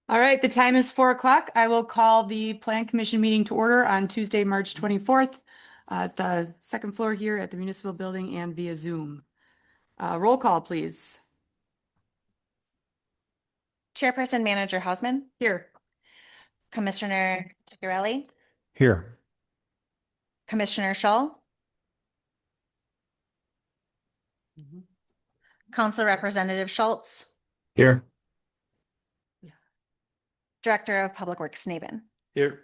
All right, the time is 4 o'clock. I will call the Plan Commission meeting to order on Tuesday, March 24th at the second floor here at the Municipal Building and via Zoom. Roll call, please. Chairperson Manager Hausman, Here. Commissioner Ciccarelli, Here. Commissioner Shull, Council Representative Schultz, Here. Director of Public Works Nabin. Here.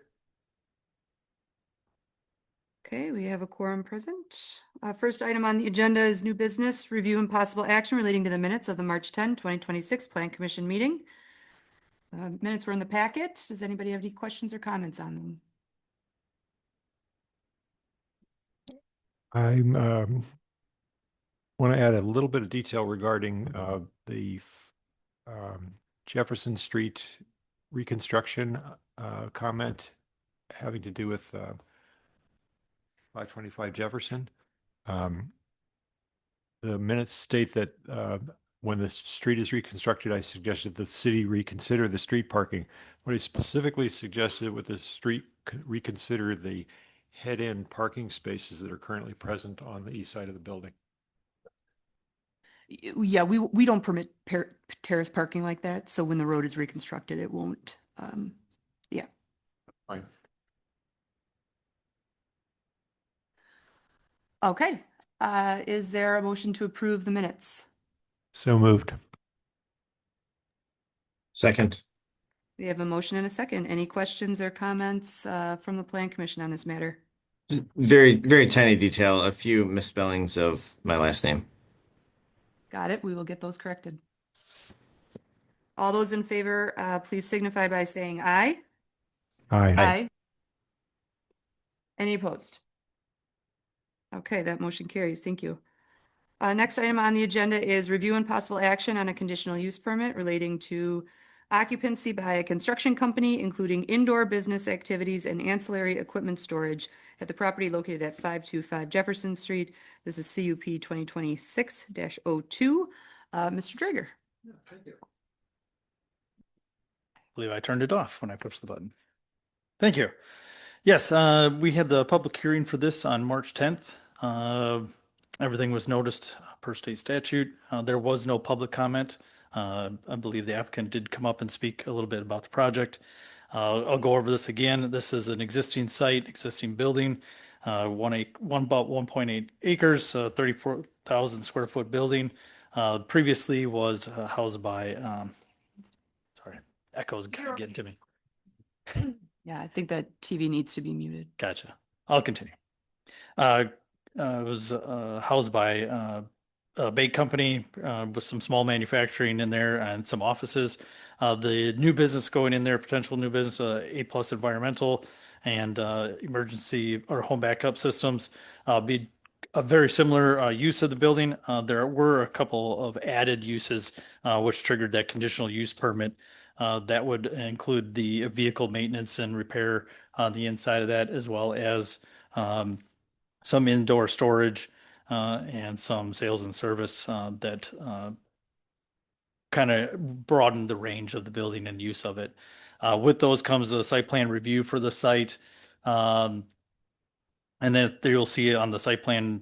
Okay, we have a quorum present. First item on the agenda is new business, review and possible action relating to the minutes of the March 10, 2026 Plan Commission meeting. Minutes were in the packet. Does anybody have any questions or comments on them? I want to add a little bit of detail regarding the Jefferson Street reconstruction comment having to do with 525 Jefferson. The minutes state that when the street is reconstructed, I suggested the city reconsider the street parking. What I specifically suggested with the street reconsider the head-end parking spaces that are currently present on the east side of the building. Yeah, we don't permit terrace parking like that. So when the road is reconstructed, it won't. Yeah. Fine. Okay. Is there a motion to approve the minutes? So moved. Second. We have a motion and a second. Any questions or comments from the Plan Commission on this matter? Very, very tiny detail, a few misspellings of my last name. Got it. We will get those corrected. All those in favor, please signify by saying aye. Aye. Aye. Any opposed? Okay, that motion carries. Thank you. Next item on the agenda is review and possible action on a conditional use permit relating to occupancy by a construction company, including indoor business activities and ancillary equipment storage at the property located at 525 Jefferson Street. This is CUP 2026-02. Mr. Drager. Yeah, thank you. I believe I turned it off when I pushed the button. Thank you. Yes, we had the public hearing for this on March 10th. Everything was noticed per state statute. There was no public comment. I believe the applicant did come up and speak a little bit about the project. I'll go over this again. This is an existing site, existing building, about 1.8 acres, 34,000 square foot building. Previously was housed by, sorry, echoes getting to me. Yeah, I think that TV needs to be muted. Gotcha. I'll continue. It was housed by a bake company with some small manufacturing in there and some offices. The new business going in there, potential new business, A+ environmental and emergency or home backup systems, be a very similar use of the building. There were a couple of added uses which triggered that conditional use permit. That would include the vehicle maintenance and repair on the inside of that, as well as some indoor storage and some sales and service that kind of broadened the range of the building and use of it. With those comes a site plan review for the site. And then you'll see on the site plan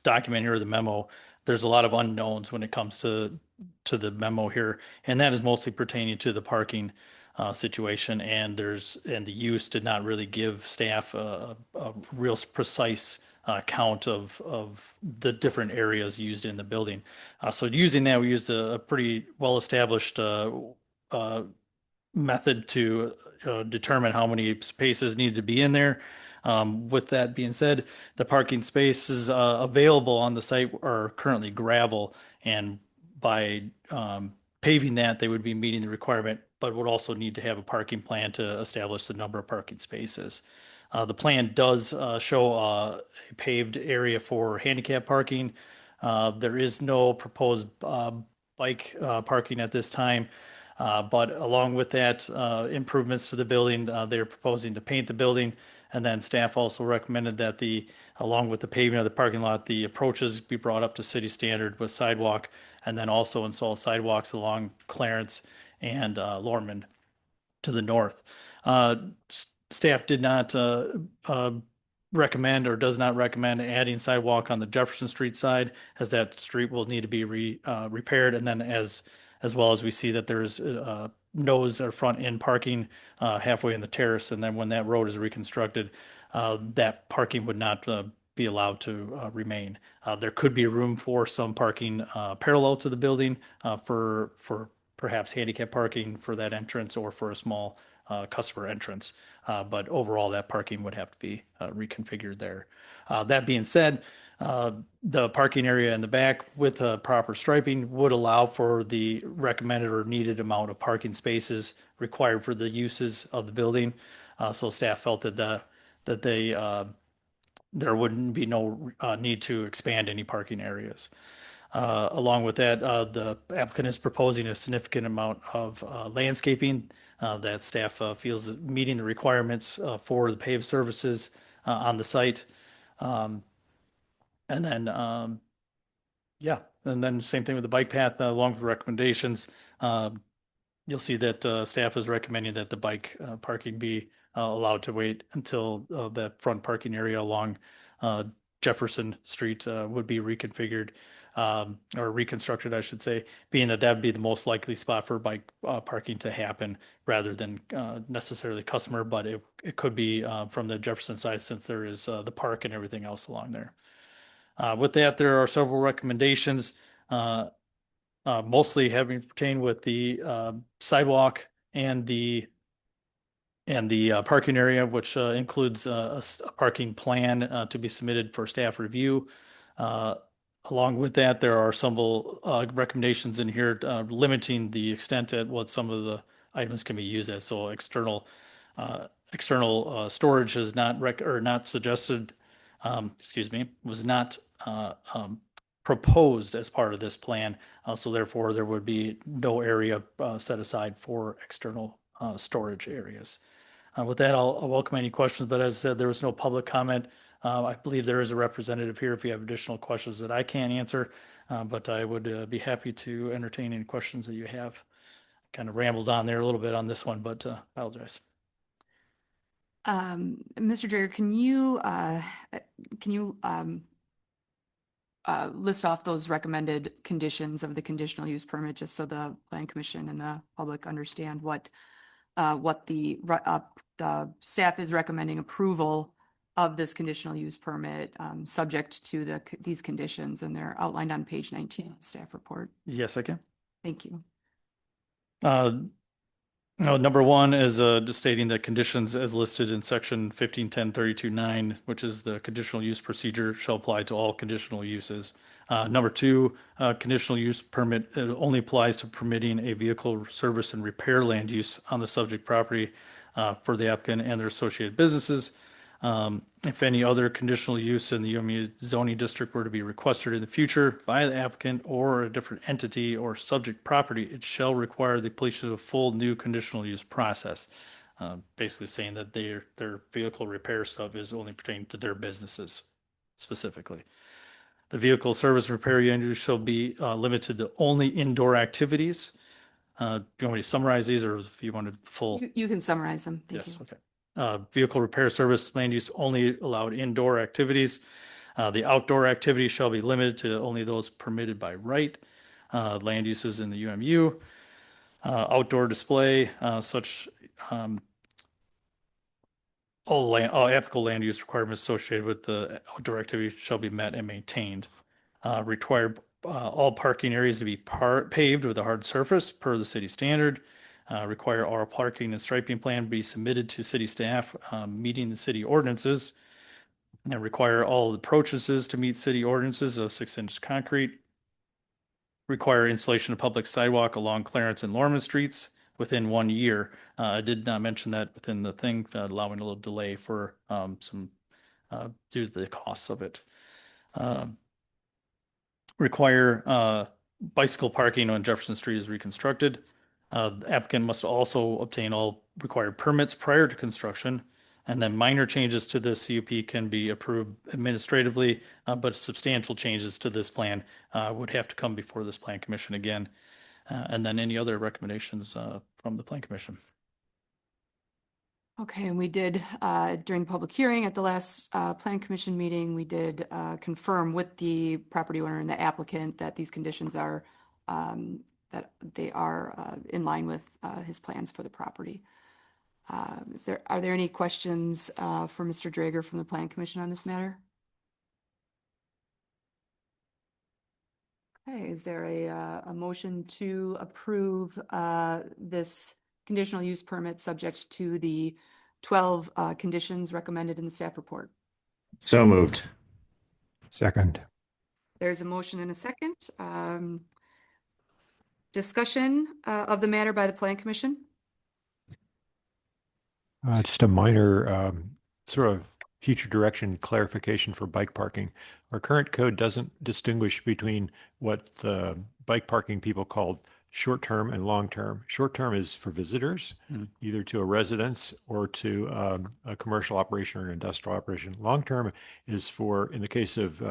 document here, the memo, there's a lot of unknowns when it comes to the memo here, and that is mostly pertaining to the parking situation. And the use did not really give staff a real precise count of the different areas used in the building. So using that, we used a pretty well-established method to determine how many spaces needed to be in there. With that being said, the parking spaces available on the site are currently gravel, and by paving that, they would be meeting the requirement, but would also need to have a parking plan to establish the number of parking spaces. The plan does show a paved area for handicap parking. There is no proposed bike parking at this time. But along with that, improvements to the building, they're proposing to paint the building. And then staff also recommended that along with the paving of the parking lot, the approaches be brought up to city standard with sidewalk, and then also install sidewalks along Clarence and Lormond. to the north. Staff did not recommend or does not recommend adding sidewalk on the Jefferson Street side, as that street will need to be repaired. And then as well as we see that there's nose or front end parking halfway in the terrace. And then when that road is reconstructed, that parking would not be allowed to remain. There could be room for some parking parallel to the building for perhaps handicap parking for that entrance or for a small customer entrance. But overall, that parking would have to be reconfigured there. That being said, the parking area in the back with proper striping would allow for the recommended or needed amount of parking spaces required for the uses of the building. So staff felt that there wouldn't be no need to expand any parking areas. Along with that, the applicant is proposing a significant amount of landscaping that staff feels is meeting the requirements for the paved services on the site. And then, yeah, and then same thing with the bike path, along with recommendations. You'll see that staff is recommending that the bike parking be allowed to wait until that front parking area along Jefferson Street would be reconfigured or reconstructed, I should say, being that that'd be the most likely spot for bike parking to happen rather than necessarily customer, but it could be from the Jefferson side since there is the park and everything else along there. With that, there are several recommendations, mostly having pertained with the sidewalk and the parking area, which includes a parking plan to be submitted for staff review. Along with that, there are some recommendations in here limiting the extent at what some of the items can be used as. So external storage is not suggested. Was not proposed as part of this plan. So therefore, there would be no area set aside for external storage areas. With that, I'll welcome any questions, but as I said, there was no public comment. I believe there is a representative here if you have additional questions that I can't answer, but I would be happy to entertain any questions that you have. Kind of rambled on there a little bit on this one, but apologize. Mr. Dreyer, can you list off those recommended conditions of the conditional use permit, just so the Plan Commission and the public understand what the staff is recommending approval of this conditional use permit, subject to these conditions, and they're outlined on page 19 of the staff report. Yes, I can. Thank you. No, number one is just stating that conditions as listed in section 151032.9, which is the conditional use procedure, shall apply to all conditional uses. Number two, conditional use permit only applies to permitting a vehicle service and repair land use on the subject property for the applicant and their associated businesses. If any other conditional use in the UMU zoning district were to be requested in the future by the applicant or a different entity or subject property, it shall require the completion of a full new conditional use process. Basically saying that their vehicle repair stuff is only pertaining to their businesses specifically. The vehicle service and repair use shall be limited to only indoor activities. Do you want me to summarize these, or if you wanted full? You can summarize them. Thank Yes, you. okay. Vehicle repair service land use only allowed indoor activities. The outdoor activities shall be limited to only those permitted by right. Land uses in the UMU. Outdoor display, such all applicable land use requirements associated with the outdoor activity shall be met and maintained. Required all parking areas to be paved with a hard surface per the city standard. Require all parking and striping plan be submitted to city staff, meeting the city ordinances, and require all approaches to meet city ordinances of 6-inch concrete. Require installation of public sidewalk along Clarence and Lorman Streets within 1 year. I did not mention that within the thing, allowing a little delay for some due to the costs of it. Require bicycle parking on Jefferson Street is reconstructed. The applicant must also obtain all required permits prior to construction, and then minor changes to the CUP can be approved administratively, but substantial changes to this plan would have to come before this Plan Commission again. And then any other recommendations from the Plan Commission. Okay, and we did, during the public hearing at the last Plan Commission meeting, we did confirm with the property owner and the applicant that these conditions are, that they are in line with his plans for the property. Are there any questions for Mr. Drager from the Plan Commission on this matter? Okay, is there a motion to approve this conditional use permit subject to the 12 conditions recommended in the staff report? So moved. Second. There's a motion and a second. Discussion of the matter by the Plan Commission? Just a minor sort of future direction clarification for bike parking. Our current code doesn't distinguish between what the bike parking people call short-term and long-term. Short-term is for visitors, either to a residence or to a commercial operation or an industrial operation. Long-term is for, in the case of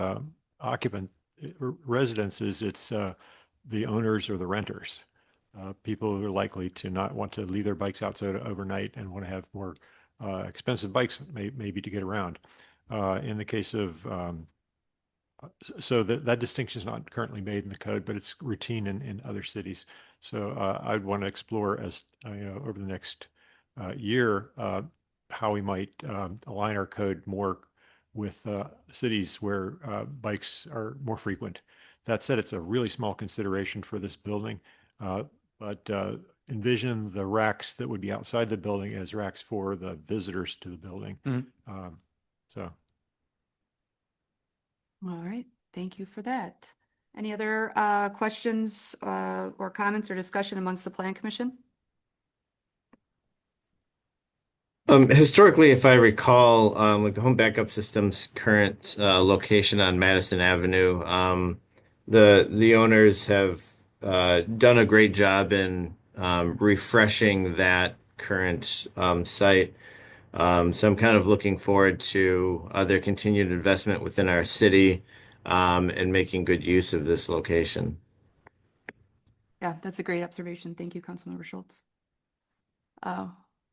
occupant residences, it's the owners or the renters. People who are likely to not want to leave their bikes outside overnight and want to have more expensive bikes, maybe to get around. In the case of, so that distinction is not currently made in the code, but it's routine in other cities. So I'd want to explore as over the next year how we might align our code more with cities where bikes are more frequent. That said, it's a really small consideration for this building. But envision the racks that would be outside the building as racks for the visitors to the building. So. All right, thank you for that. Any other questions or comments or discussion amongst the Plan Commission? Historically, if I recall, like the home backup system's current location on Madison Avenue, the owners have done a great job in refreshing that current site. So I'm kind of looking forward to their continued investment within our city and making good use of this location. Yeah, that's a great observation. Thank you, Councilmember Schultz.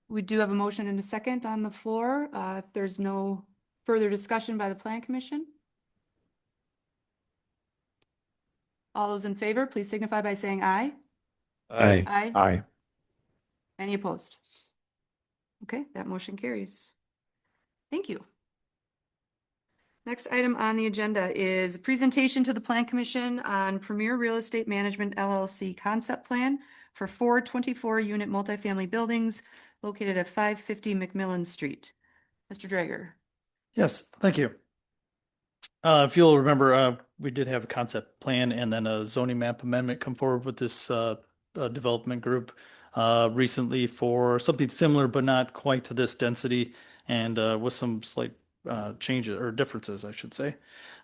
We do have a motion and a second on the floor. If there's no further discussion by the Plan Commission. All those in favor, please signify by saying aye. Aye. Aye. Aye. Any opposed? Okay, that motion carries. Thank you. Next item on the agenda is a presentation to the Plan Commission on Premier Real Estate Management LLC concept plan for 4 24-unit multifamily buildings located at 550 McMillan Street. Mr. Drager. Yes, thank you. If you'll remember, we did have a concept plan and then a zoning map amendment come forward with this development group recently for something similar, but not quite to this density and with some slight changes or differences, I should say.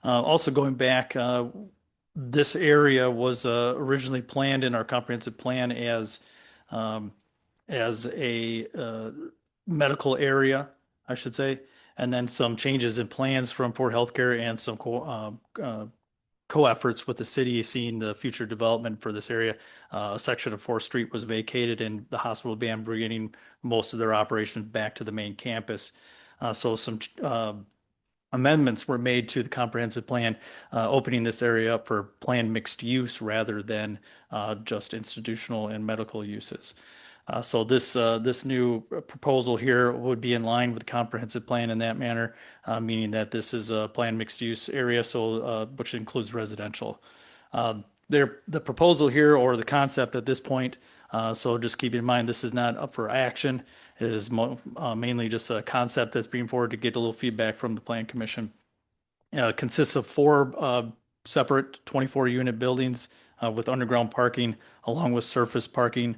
Also going back, this area was originally planned in our comprehensive plan as a medical area, I should say, and then some changes in plans from Fort Healthcare and some co-efforts with the city seeing the future development for this area. A section of 4th Street was vacated and the hospital will be bringing most of their operations back to the main campus. So some amendments were made to the comprehensive plan, opening this area up for planned mixed use rather than just institutional and medical uses. So this new proposal here would be in line with the comprehensive plan in that manner, meaning that this is a planned mixed use area, so which includes residential. The proposal here or the concept at this point, so just keep in mind this is not up for action. It is mainly just a concept that's being forwarded to get a little feedback from the Plan Commission. Consists of 4 separate 24-unit buildings with underground parking along with surface parking.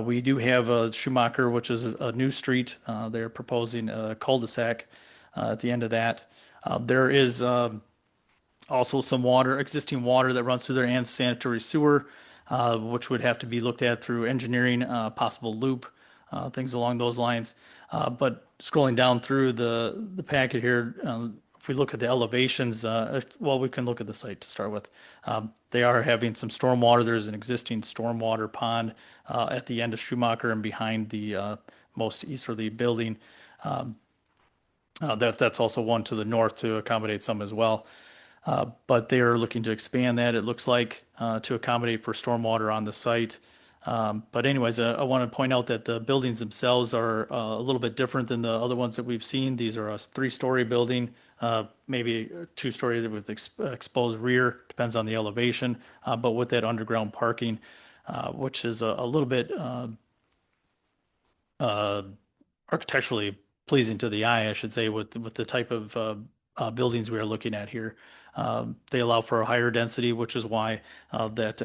We do have Schumacher, which is a new street. They're proposing a cul-de-sac at the end of that. There is also some existing water that runs through there and sanitary sewer, which would have to be looked at through engineering, possible loop, things along those lines. But scrolling down through the packet here, if we look at the elevations, well, we can look at the site to start with. They are having some stormwater. There's an existing stormwater pond at the end of Schumacher and behind the most easterly building. Um, that's also one to the north to accommodate some as well. But they are looking to expand that, it looks like, to accommodate for stormwater on the site. But anyways, I want to point out that the buildings themselves are a little bit different than the other ones that we've seen. These are a three-story building, maybe a two-story with exposed rear, depends on the elevation, but with that underground parking, which is a little bit uh, architecturally pleasing to the eye, I should say, with the type of buildings we are looking at here. They allow for a higher density, which is why that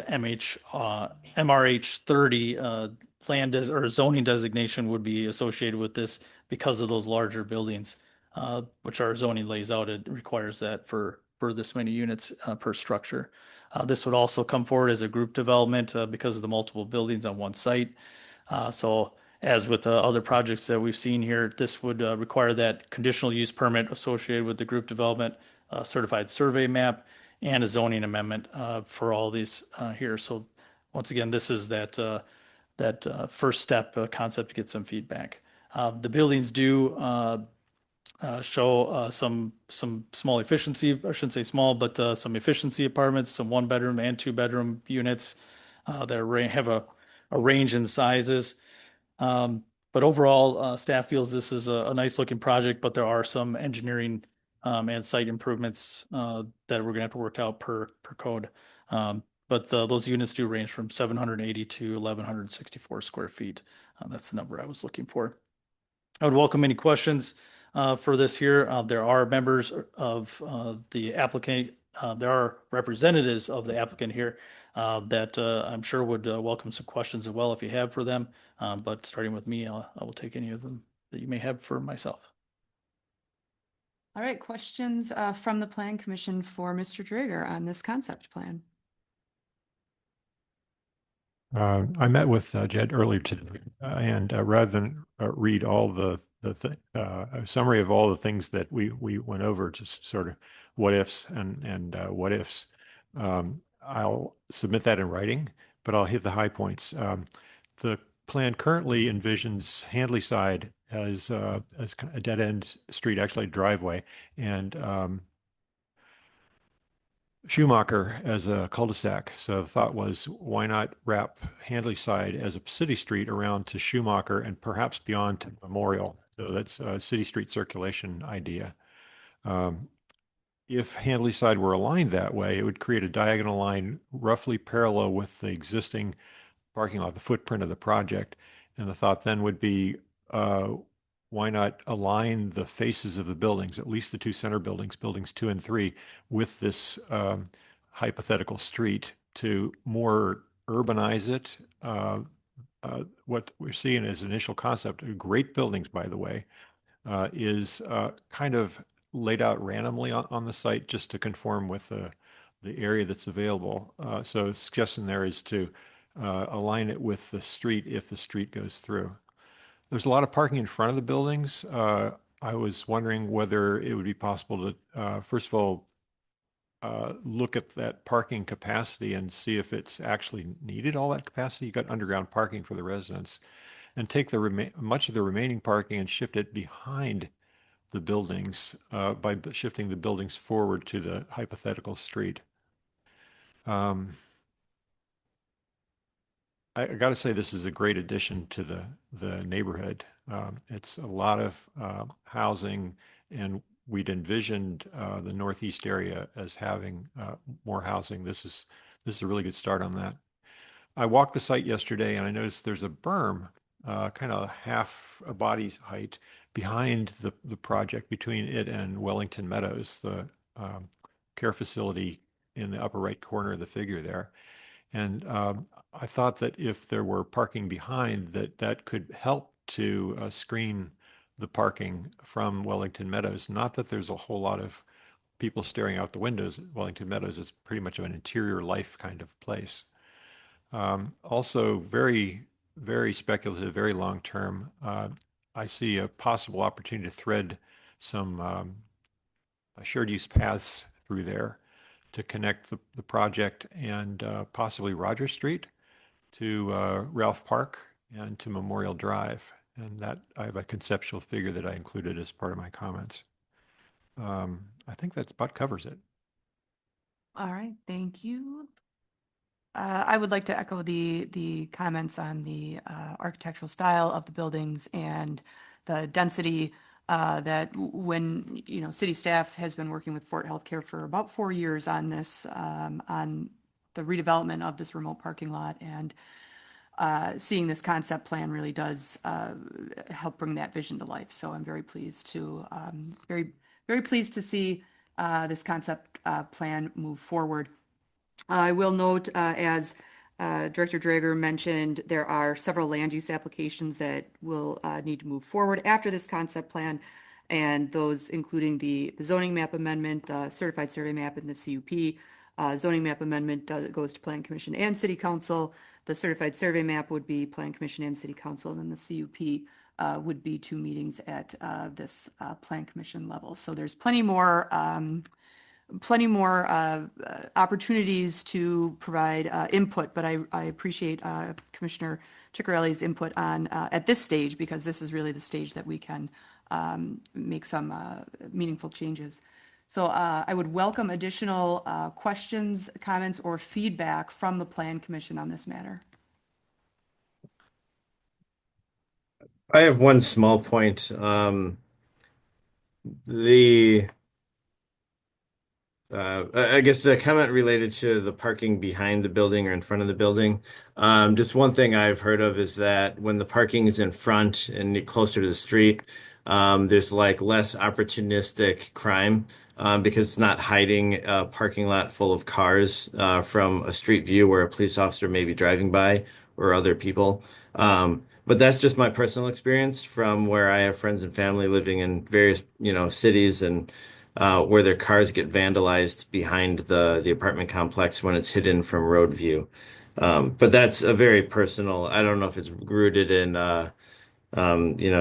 MRH 30 or zoning designation would be associated with this because of those larger buildings, which our zoning lays out. It requires that for this many units per structure. This would also come forward as a group development because of the multiple buildings on one site. So as with other projects that we've seen here, this would require that conditional use permit associated with the group development, certified survey map, and a zoning amendment for all these here. So once again, this is that first step concept to get some feedback. The buildings do show some small efficiency, I shouldn't say small, but some efficiency apartments, some one bedroom and two bedroom units that have a range in sizes. But overall, staff feels this is a nice looking project, but there are some engineering and site improvements that we're gonna have to work out per code. But those units do range from 780 to 1,164 square feet. That's the number I was looking for. I would welcome any questions for this here. There are members of the applicant, there are representatives of the applicant here that I'm sure would welcome some questions as well if you have for them. But starting with me, I will take any of them that you may have for myself. All right, questions from the Plan Commission for Mr. Drager on this concept plan? I met with Jed earlier today, and rather than read all a summary of all the things that we went over, just sort of what ifs and what ifs, I'll submit that in writing, but I'll hit the high points. The plan currently envisions Handleyside as a dead end street, actually driveway, and Schumacher as a cul-de-sac. So the thought was, why not wrap Handleyside as a city street around to Schumacher and perhaps beyond to Memorial? So that's a city street circulation idea. If Handleyside were aligned that way, it would create a diagonal line roughly parallel with the existing parking lot, the footprint of the project. And the thought then would be, why not align the faces of the buildings, at least the two center buildings, buildings 2 and 3, with this hypothetical street to more urbanize it. What we're seeing as initial concept, great buildings, by the way, is kind of laid out randomly on the site just to conform with the area that's available. So the suggestion there is to align it with the street if the street goes through. There's a lot of parking in front of the buildings. I was wondering whether it would be possible to, first of all, look at that parking capacity and see if it's actually needed, all that capacity. You got underground parking for the residents, and take much of the remaining parking and shift it behind the buildings by shifting the buildings forward to the hypothetical street. I got to say, this is a great addition to the neighborhood. It's a lot of housing, and we'd envisioned the northeast area as having more housing. This is a really good start on that. I walked the site yesterday, and I noticed there's a berm, kind of half a body's height, behind the project between it and Wellington Meadows, the care facility in the upper right corner of the figure there. And I thought that if there were parking behind, that could help to screen the parking from Wellington Meadows. Not that there's a whole lot of people staring out the windows at Wellington Meadows. It's pretty much of an interior life kind of place. Also, very, very speculative, very long term. I see a possible opportunity to thread some shared use paths through there to connect the project and possibly Roger Street to Ralph Park and to Memorial Drive. And that I have a conceptual figure that I included as part of my comments. I think that about covers it. All right, thank you. I would like to echo the comments on the architectural style of the buildings and the density that when, city staff has been working with Fort Healthcare for about 4 years on this, on the redevelopment of this remote parking lot. And seeing this concept plan really does help bring that vision to life. So I'm very pleased to, very pleased to see this concept plan move forward. I will note, as Director Drager mentioned, there are several land use applications that will need to move forward after this concept plan, and those including the zoning map amendment, the certified survey map, and the CUP. Zoning map amendment goes to Plan Commission and City Council. The certified survey map would be Plan Commission and City Council, and then the CUP would be 2 meetings at this Plan Commission level. So there's plenty more opportunities to provide input, but I appreciate Commissioner Ciccarelli's input on at this stage, because this is really the stage that we can make some meaningful changes. So I would welcome additional questions, comments, or feedback from the Plan Commission on this matter. I have one small point. The I guess the comment related to the parking behind the building or in front of the building. Just one thing I've heard of is that when the parking is in front and closer to the street, there's like less opportunistic crime because it's not hiding a parking lot full of cars from a street view where a police officer may be driving by or other people. But that's just my personal experience from where I have friends and family living in various, cities and where their cars get vandalized behind the apartment complex when it's hidden from road view. But that's a very personal, I don't know if it's rooted in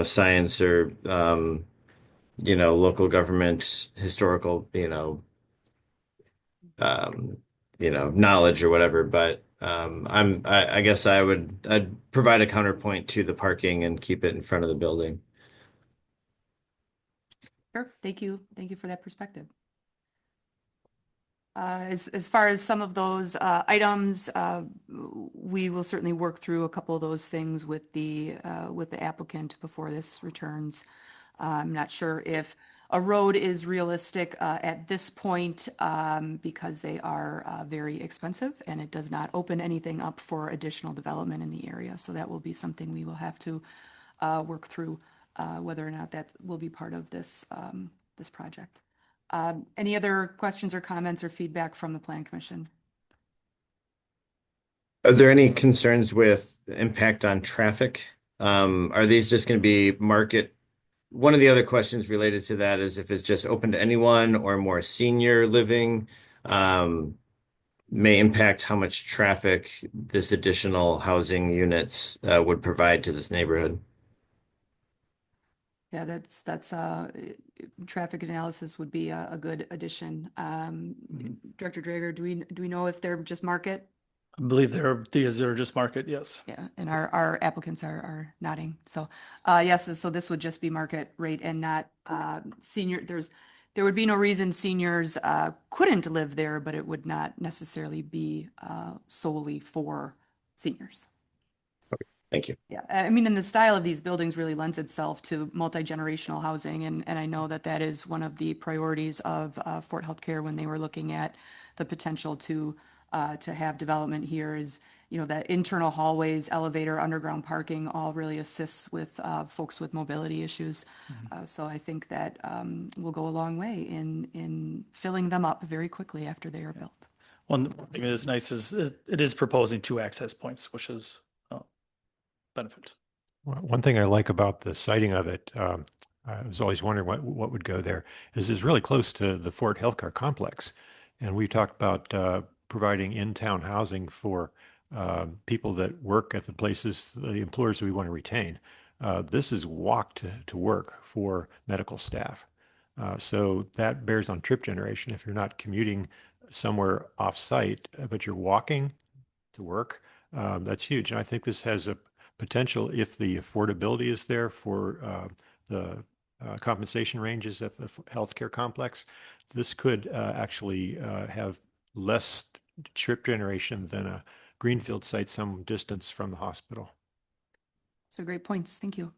science or local government historical, knowledge or whatever. But I guess I'd provide a counterpoint to the parking and keep it in front of the building. Sure, thank you. Thank you for that perspective. As far as some of those items, we will certainly work through a couple of those things with the applicant before this returns. I'm not sure if a road is realistic at this point because they are very expensive and it does not open anything up for additional development in the area. So that will be something we will have to work through whether or not that will be part of this this project. Any other questions or comments or feedback from the Plan Commission? Are there any concerns with impact on traffic? Are these just going to be market? One of the other questions related to that is if it's just open to anyone or more senior living, may impact how much traffic this additional housing units would provide to this neighborhood. Yeah, that's traffic analysis would be a good addition. Director Drager, do we know if they're just market? I believe these are just market, yes. Yeah, and our applicants are nodding. So yes, so this would just be market rate and not senior. There would be no reason seniors couldn't live there, but it would not necessarily be solely for seniors. Thank you. Yeah, I mean, and the style of these buildings really lends itself to multi-generational housing, and I know that that is one of the priorities of Fort Healthcare when they were looking at the potential to have development here is, that internal hallways, elevator, underground parking all really assists with folks with mobility issues. So I think that will go a long way in filling them up very quickly after they are built. One thing that is nice is it is proposing 2 access points, which is benefit. One thing I like about the siting of it, I was always wondering what would go there, is it's really close to the Fort Healthcare complex. And we talked about providing in-town housing for people that work at the places, the employers we want to retain. This is walk to work for medical staff. So that bears on trip generation. If you're not commuting somewhere off-site, but you're walking to work, that's huge. And I think this has a potential, if the affordability is there for the compensation ranges at the healthcare complex, this could actually have less trip generation than a greenfield site some distance from the hospital. So great points. Thank you.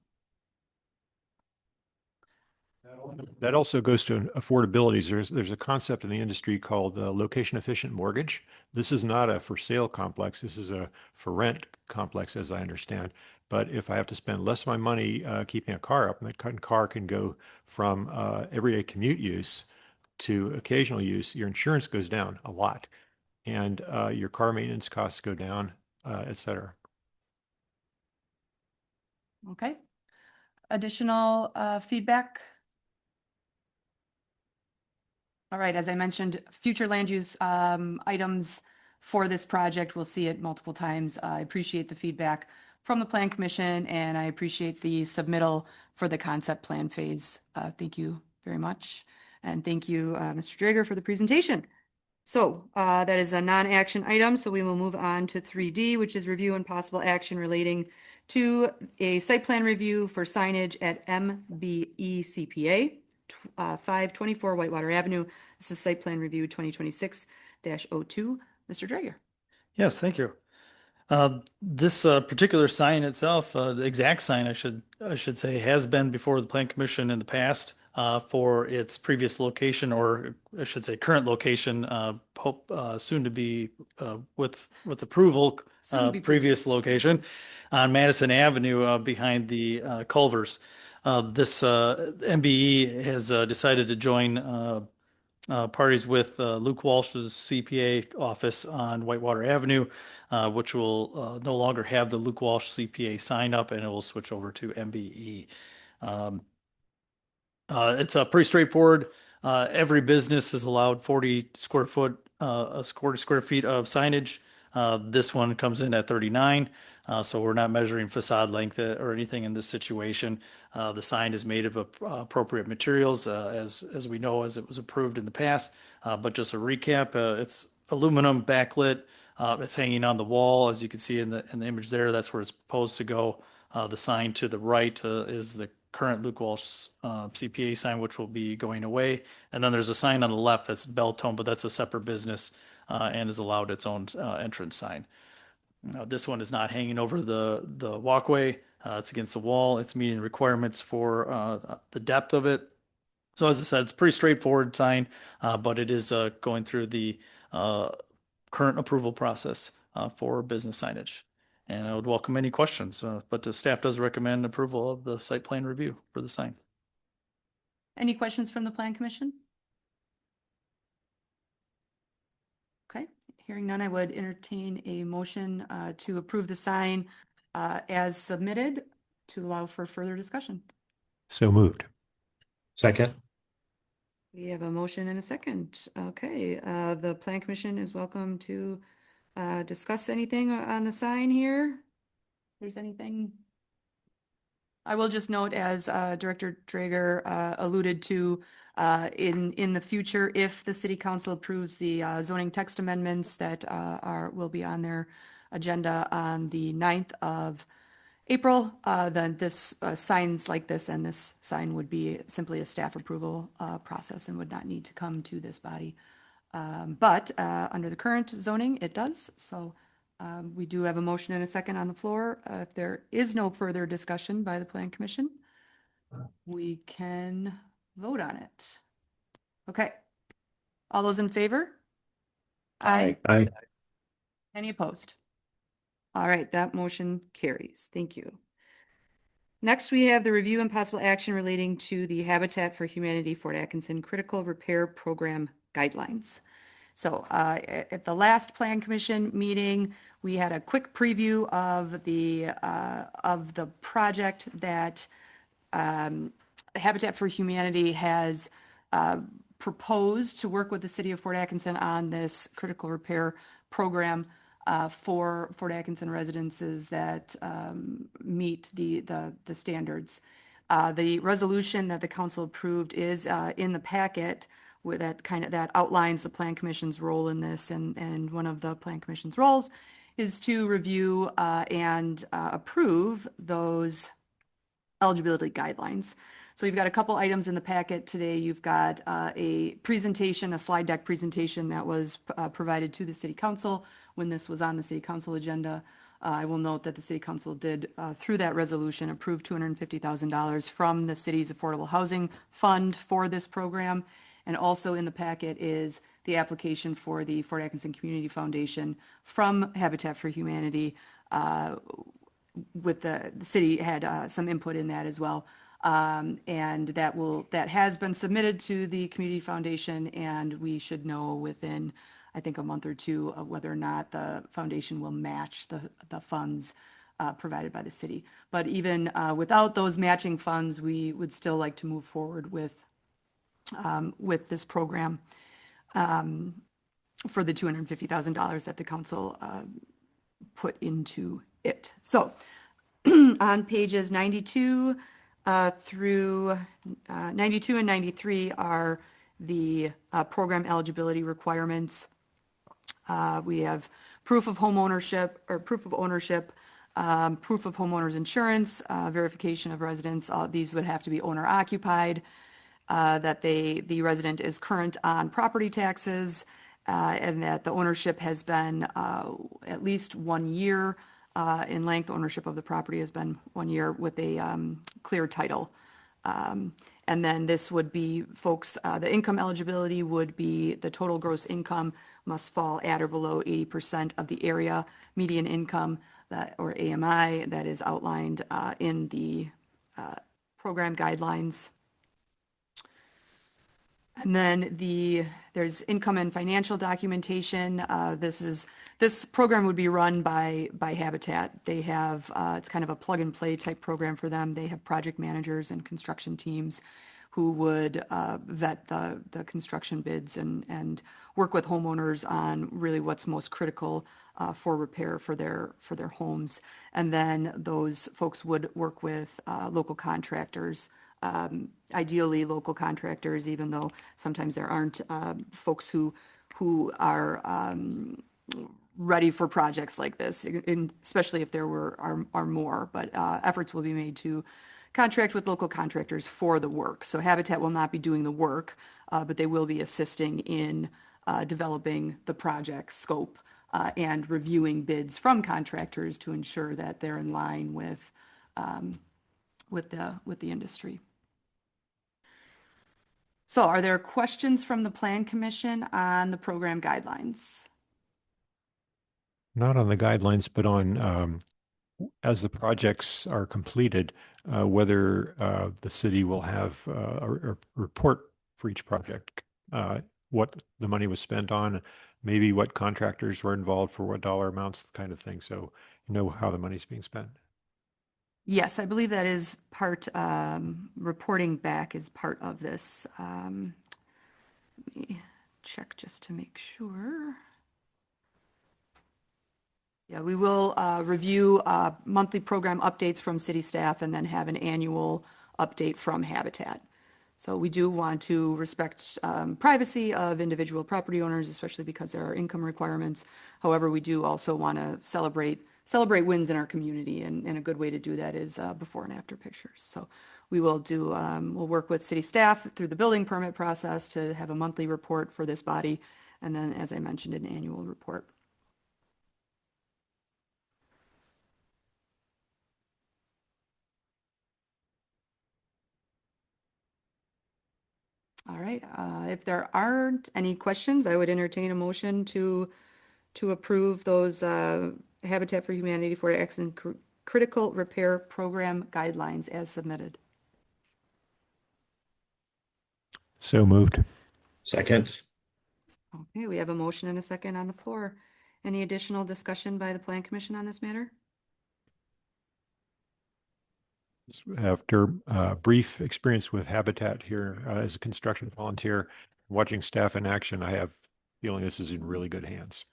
That also goes to affordability. There's a concept in the industry called location efficient mortgage. This is not a for sale complex. This is a for rent complex, as I understand. But if I have to spend less of my money keeping a car up, and that car can go from everyday commute use to occasional use, your insurance goes down a lot, and your car maintenance costs go down, et cetera. Okay. Additional feedback? All right, as I mentioned, future land use items for this project, we'll see it multiple times. I appreciate the feedback from the Plan Commission, and I appreciate the submittal for the concept plan phase. Thank you very much. And thank you, Mr. Drager, for the presentation. So that is a non-action item, so we will move on to 3D, which is review and possible action relating to a site plan review for signage at MBE CPA, 524 Whitewater Avenue. This is site plan review 2026-02. Mr. Drager. Yes, thank you. This particular sign itself, the exact sign I should say, has been before the Plan Commission in the past for its previous location, or I should say current location, hope soon to be with approval, Soon to be previous previous. location on Madison Avenue behind the Culvers. This MBE has decided to join parties with Luke Walsh's CPA office on Whitewater Avenue, which will no longer have the Luke Walsh CPA sign up, and it will switch over to MBE. It's pretty straightforward. Every business is allowed 40 square feet of signage. This one comes in at 39. So we're not measuring facade length or anything in this situation. The sign is made of appropriate materials, as we know, as it was approved in the past. But just a recap, it's aluminum backlit. It's hanging on the wall, as you can see in the image there. That's where it's supposed to go. The sign to the right is the current Luke Walsh CPA sign, which will be going away. And then there's a sign on the left that's bell tone, but that's a separate business and is allowed its own entrance sign. This one is not hanging over the walkway. It's against the wall. It's meeting the requirements for the depth of it. So as I said, it's a pretty straightforward sign, but it is going through the current approval process for business signage. And I would welcome any questions, but the staff does recommend approval of the site plan review for the sign. Any questions from the Plan Commission? Okay, hearing none, I would entertain a motion to approve the sign as submitted to allow for further discussion. So moved. Second. We have a motion and a second. Okay, the Plan Commission is welcome to discuss anything on the sign here. If there's anything. I will just note, as Director Drager alluded to, in the future, if the City Council approves the zoning text amendments that will be on their agenda on the 9th of April, then this signs like this and this sign would be simply a staff approval process and would not need to come to this body. But under the current zoning, it does. So we do have a motion and a second on the floor. If there is no further discussion by the Plan Commission, we can vote on it. Okay. All those in favor? Aye. Aye. Any opposed? All right, that motion carries. Thank you. Next, we have the review and possible action relating to the Habitat for Humanity Fort Atkinson Critical Repair Program guidelines. So at the last Plan Commission meeting, we had a quick preview of the project that Habitat for Humanity has proposed to work with the city of Fort Atkinson on this critical repair program for Fort Atkinson residences that meet the standards. The resolution that the council approved is in the packet, where that outlines the Plan Commission's role in this, and one of the Plan Commission's roles is to review and approve those eligibility guidelines. So you've got a couple items in the packet today. You've got a presentation, a slide deck presentation that was provided to the city council when this was on the city council agenda. I will note that the city council did, through that resolution, approve $250,000 from the city's affordable housing fund for this program. And also in the packet is the application for the Fort Atkinson Community Foundation from Habitat for Humanity, with the city had some input in that as well. And that has been submitted to the Community Foundation, and we should know within, I think, a month or two of whether or not the foundation will match the funds provided by the city. But even without those matching funds, we would still like to move forward with this program for the $250,000 that the council put into it. So on pages 92 through 92 and 93 are the program eligibility requirements. We have proof of home ownership or proof of ownership, proof of homeowner's insurance, verification of residence. These would have to be owner occupied, that the resident is current on property taxes, and that the ownership has been at least 1 year in length. Ownership of the property has been 1 year with a clear title. And then this would be folks, the income eligibility would be the total gross income must fall at or below 80% of the area median income, that, or AMI, that is outlined in the program guidelines. And then there's income and financial documentation. This program would be run by Habitat. They have, it's kind of a plug and play type program for them. They have project managers and construction teams who would vet the construction bids and work with homeowners on really what's most critical for repair for their homes. And then those folks would work with local contractors, ideally local contractors, even though sometimes there aren't folks who are ready for projects like this, especially if there are more. But efforts will be made to contract with local contractors for the work. So Habitat will not be doing the work, but they will be assisting in developing the project scope and reviewing bids from contractors to ensure that they're in line with the industry. So are there questions from the Plan Commission on the program guidelines? Not on the guidelines, but on as the projects are completed, whether the city will have a report for each project, what the money was spent on, maybe what contractors were involved for what dollar amounts, kind of thing. So you know how the money's being spent. Yes, I believe that is part, reporting back is part of this. Let me check just to make sure. Yeah, we will review monthly program updates from city staff and then have an annual update from Habitat. So we do want to respect privacy of individual property owners, especially because there are income requirements. However, we do also want to celebrate wins in our community, and a good way to do that is before and after pictures. So we will do, we'll work with city staff through the building permit process to have a monthly report for this body, and then, as I mentioned, an annual report. All right, if there aren't any questions, I would entertain a motion to approve those Habitat for Humanity Fort Atkinson Critical Repair Program guidelines as submitted. So moved. Second. Okay, we have a motion and a second on the floor. Any additional discussion by the Plan Commission on this matter? After brief experience with Habitat here as a construction volunteer, watching staff in action, I have a feeling this is in really good hands.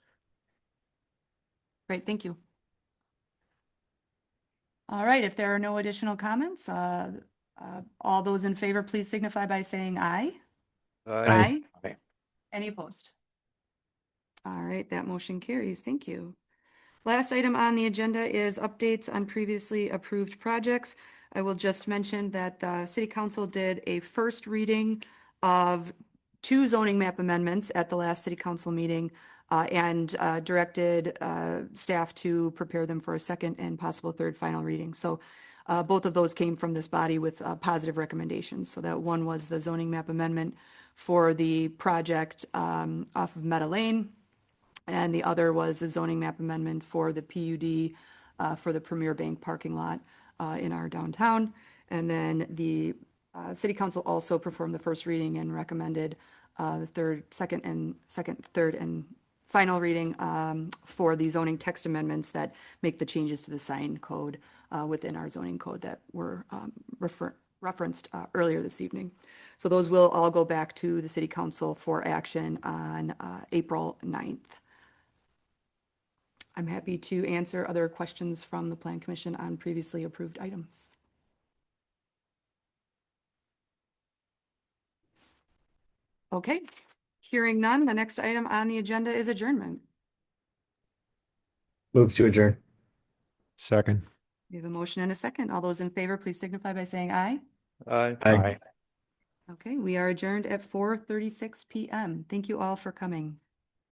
Great, thank you. All right, if there are no additional comments, all those in favor, please signify by saying aye. Aye. Aye. Any opposed? All right, that motion carries. Thank you. Last item on the agenda is updates on previously approved projects. I will just mention that the city council did a first reading of 2 zoning map amendments at the last city council meeting and directed staff to prepare them for a second and possible third final reading. So both of those came from this body with positive recommendations. So that one was the zoning map amendment for the project off of Meadow Lane. And the other was a zoning map amendment for the PUD for the Premier Bank parking lot in our downtown. And then the city council also performed the first reading and recommended the second, third, and final reading for the zoning text amendments that make the changes to the sign code within our zoning code that were referenced earlier this evening. So those will all go back to the city council for action on April 9th. I'm happy to answer other questions from the Plan Commission on previously approved items. Okay, hearing none, the next item on the agenda is adjournment. Move to adjourn. Second. We have a motion and a second. All those in favor, please signify by saying aye. Aye. Okay, we are adjourned at 4:36 p.m. Thank you all for coming.